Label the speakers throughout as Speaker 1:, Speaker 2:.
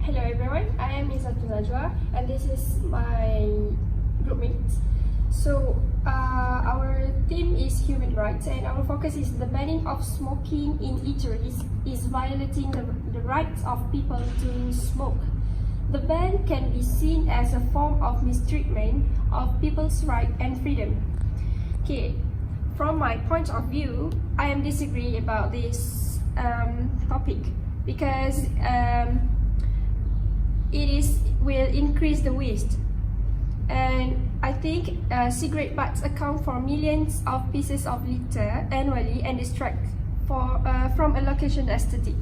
Speaker 1: Hello everyone, I am Izzatu Najwa and this is my groupmate. So our theme is human rights and our focus is the banning of smoking in eateries is violating the rights of people to smoke. The ban can be seen as a form of mistreatment of people's right and freedom. Okay, from my point of view, I am disagree about this topic because will increase the waste, and I think cigarette butts account for millions of pieces of litter annually and distract from a location aesthetic.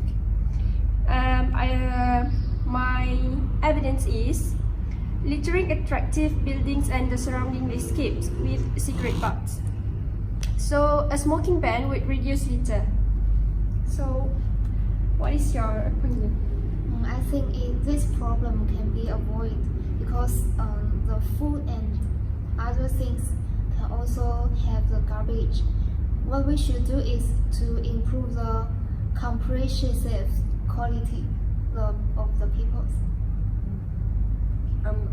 Speaker 1: My evidence is littering attractive buildings and the surrounding landscapes with cigarette butts. So a smoking ban would reduce litter. So what is your opinion?
Speaker 2: I think this problem can be avoided because the food and other things can also have the garbage. What we should do is to improve the comprehensive quality of the people.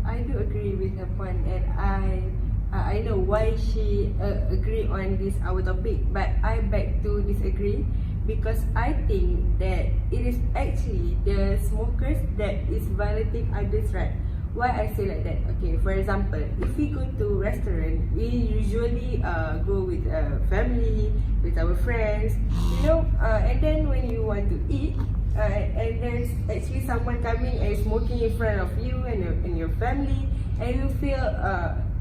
Speaker 3: I do agree with her point, and I know why she agree on this our topic, but I beg to disagree because I think that it is actually the smokers that is violating others' right. Why I say like that? Okay, for example, if we go to restaurant, we usually go with family, with our friends, and then when you want to eat, and there's actually someone coming and smoking in front of you and your family, and you feel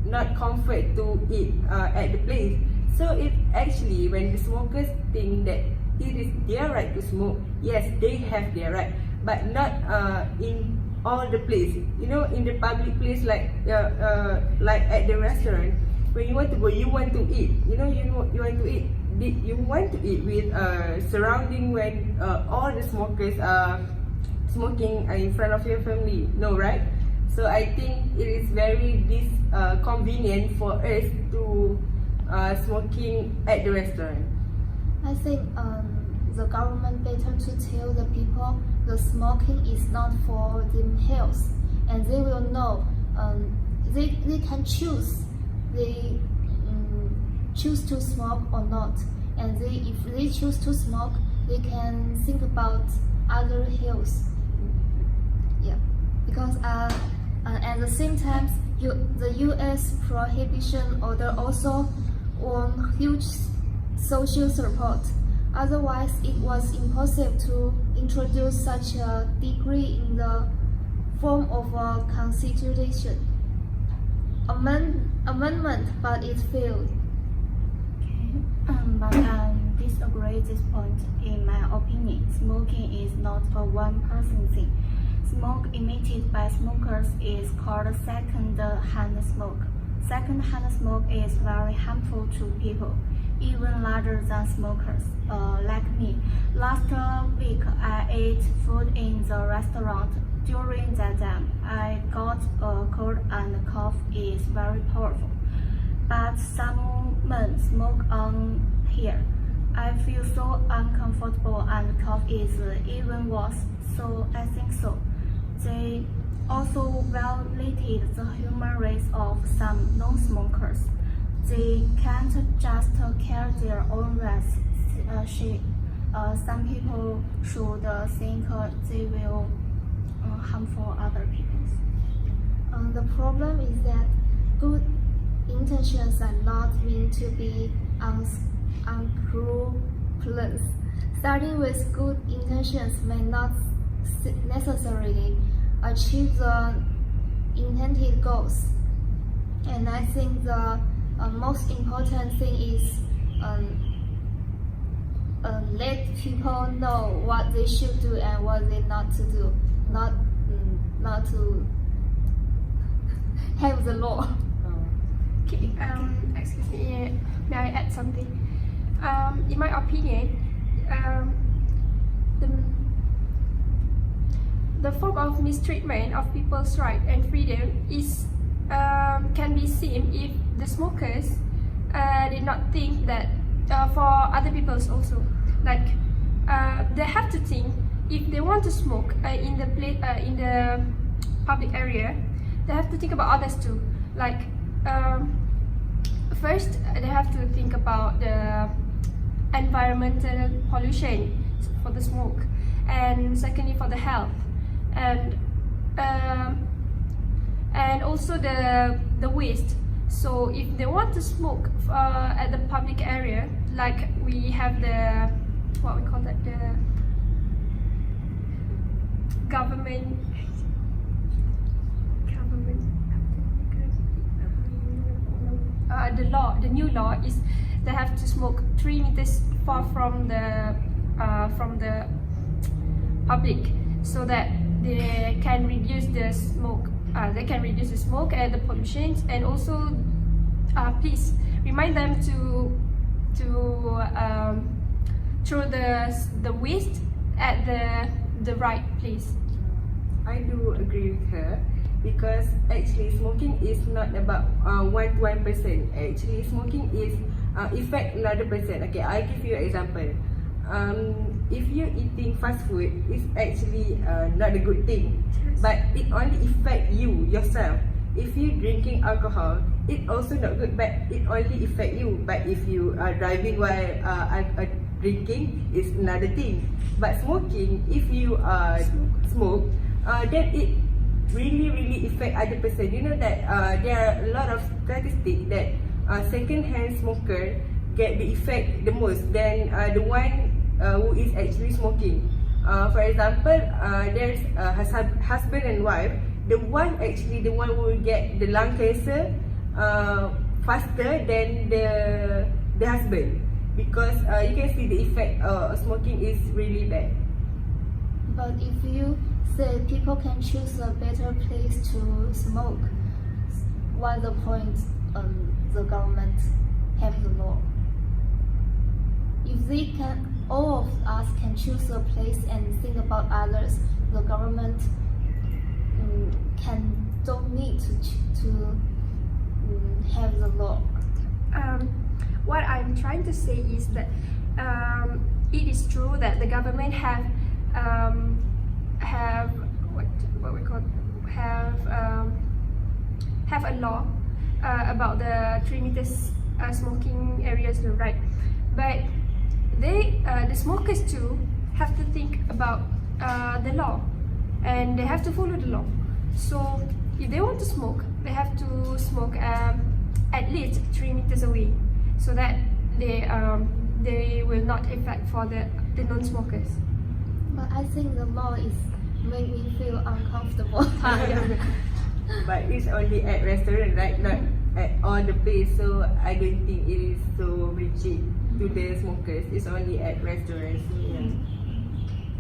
Speaker 3: not comfort to eat at the place. So it actually, when the smokers think that it is their right to smoke, yes, they have their right, but not in all the place. In the public place, like at the restaurant, when you want to go, you want to eat. You want to eat. You want to eat with surrounding when all the smokers are smoking in front of your family. No, right? So I think it is very convenient for us to smoking at the restaurant.
Speaker 2: I think the government better to tell the people the smoking is not for their health, and they will know. They can choose. They choose to smoke or not, and if they choose to smoke, they can think about other health. Yeah, because at the same time, the U.S. prohibition order also won huge social support. Otherwise, it was impossible to introduce such a decree in the form of a constitution amendment, but it failed.
Speaker 4: But I disagree this point. In my opinion, smoking is not a one-person thing. Smoke emitted by smokers is called second-hand smoke. Second-hand smoke is very harmful to people, even larger than smokers, like me. Last week, I ate food in the restaurant. During that time, I got a cold and cough is very powerful. But someone smoke on here. I feel so uncomfortable and cough is even worse. So I think so. They also violated the human rights of some non-smokers. They can't just care their own rights. Some people should think they will harmful other people.
Speaker 2: The problem is that good intentions are not meant to be unscrupulous. Starting with good intentions may not necessarily achieve the intended goals. And I think the most important thing is let people know what they should do and what they not to do, not to have the law.
Speaker 1: Okay, excuse me, may I add something? In my opinion, the form of mistreatment of people's right and freedom is can be seen if the smokers did not think that for other people's also. Like they have to think if they want to smoke in the public area, they have to think about others too. Like first, they have to think about the environmental pollution for the smoke, and secondly for the health, and also the waste. So if they want to smoke at the public area, like we have the, what we call that, the government the law, the new law is they have to smoke 3 meters far from the public, so that they can reduce the smoke. They can reduce the smoke and the pollution, and also please remind them to throw the waste at the right place.
Speaker 3: I do agree with her, because actually smoking is not about one person. Actually, smoking is affect another person. Okay, I give you an example. If you're eating fast food, it's actually not a good thing, but it only affect you yourself. If you drinking alcohol, it also not good, but it only affect you. But if you are driving while drinking, it's another thing. But smoking, if you smoke, then it really affect other person. You know that there are a lot of statistics that second-hand smoker get the effect the most than the one who is actually smoking. For example, there's husband and wife. The wife actually the one who will get the lung cancer faster than the husband, because you can see the effect of smoking is really bad.
Speaker 2: But if you say people can choose a better place to smoke, what's the point the government have the law? If they can, all of us can choose a place and think about others, the government don't need to have the law.
Speaker 1: What I'm trying to say is that it is true that the government have what we call have a law about the 3 meters smoking areas, right? But the smokers too have to think about the law, and they have to follow the law. So if they want to smoke, they have to smoke at least 3 meters away, so that they will not affect for the non-smokers.
Speaker 2: But I think the law is make me feel uncomfortable.
Speaker 3: But it's only at restaurant, right? Not at all the place. So I don't think it is so rigid to the smokers. It's only at restaurants.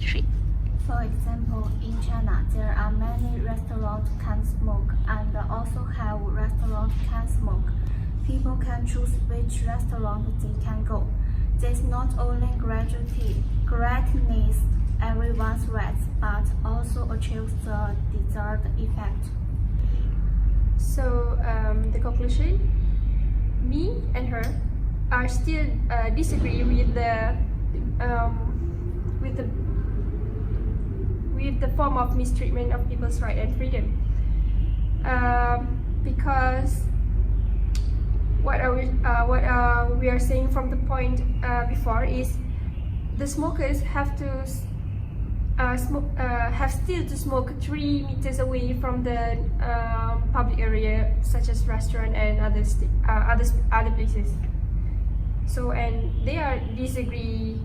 Speaker 3: Yeah.
Speaker 4: For example, in China, there are many restaurants can smoke and also have restaurants can smoke. People can choose which restaurant they can go. This not only greatens everyone's rights, but also achieves the desired effect.
Speaker 1: So the conclusion, me and her are still disagree with the form of mistreatment of people's right and freedom, because what we are saying from the point before is the smokers have to have still to smoke 3 meters away from the public area, such as restaurant and other places. So, and they are disagree.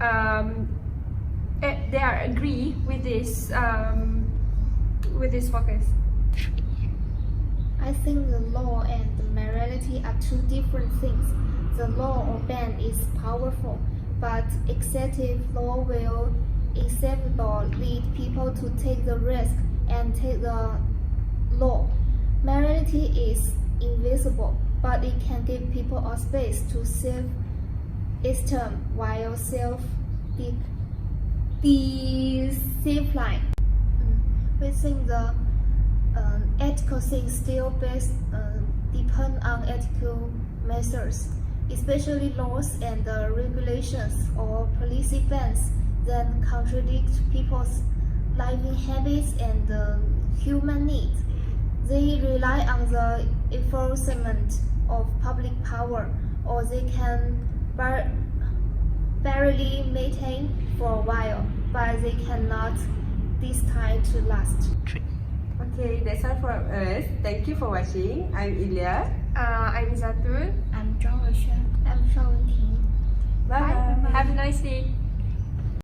Speaker 1: They are agree with this focus.
Speaker 2: I think the law and the morality are two different things. The law or ban is powerful, but excessive law will inevitably lead people to take the risk and take the law. Morality is invisible, but it can give people a space to self-esteem while self-discipline. We think the ethical things still depend on ethical measures, especially laws and regulations or policy bans. that contradict people's living habits and human needs. They rely on the enforcement of public power, or they can barely maintain for a while, but they cannot destined to last.
Speaker 3: Okay, that's all from us. Thank you for watching. I'm Ilya.
Speaker 1: I'm Zatul.
Speaker 4: I'm Zhang Weishan.
Speaker 2: I'm Shao Wenting.
Speaker 3: Bye.
Speaker 1: Have a nice day.